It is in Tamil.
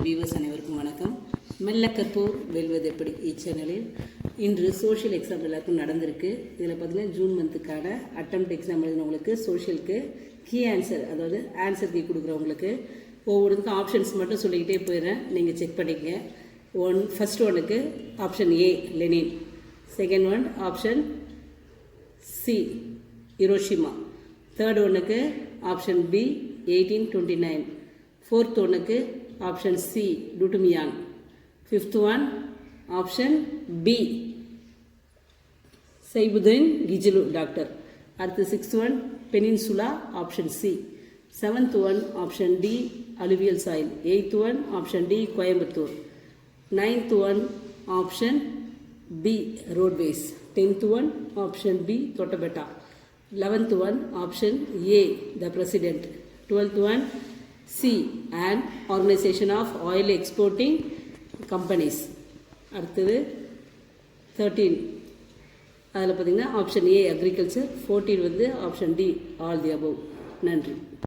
வியூவர்ஸ் அனைவருக்கும் வணக்கம். மெல்ல கற்போர் வெல்வது எப்படி சேனலில் இன்று சோஷியல் எக்ஸாம் எல்லாருக்கும் நடந்திருக்கு. இதில் பார்த்தீங்கன்னா ஜூன் மந்த்துக்கான அட்டெம்ப்ட் எக்ஸாம் எழுதினவங்களுக்கு சோஷியலுக்கு கீ ஆன்சர், அதாவது ஆன்சர் கீ கொடுக்குறவங்களுக்கு ஒவ்வொருத்துக்கும் ஆப்ஷன்ஸ் மட்டும் சொல்லிக்கிட்டே போயிடுறேன், நீங்கள் செக் பண்ணிக்கங்க. ஃபர்ஸ்ட் ஒனுக்கு option A Lenin, second one option C Hiroshima, third ஒன்றுக்கு ஆப்ஷன் பி 1829, ஃபோர்த் ஒன்றுக்கு ஆப்ஷன் சி டுட்டுமியான், fifth one option B Saifuddin Kitchlew doctor, அடுத்து sixth one peninsula option C, seventh one option D alluvial soil, eighth one option D Coimbatore, ninth one option B roadways, tenth one option B Doddabetta, 11th one option A the president, 12th one C an organization of oil exporting companies, அடுத்தது 13 அதில் பார்த்தீங்கன்னா ஆப்ஷன் ஏ அக்ரிகல்ச்சர், 14 வந்து option D all the above. நன்றி.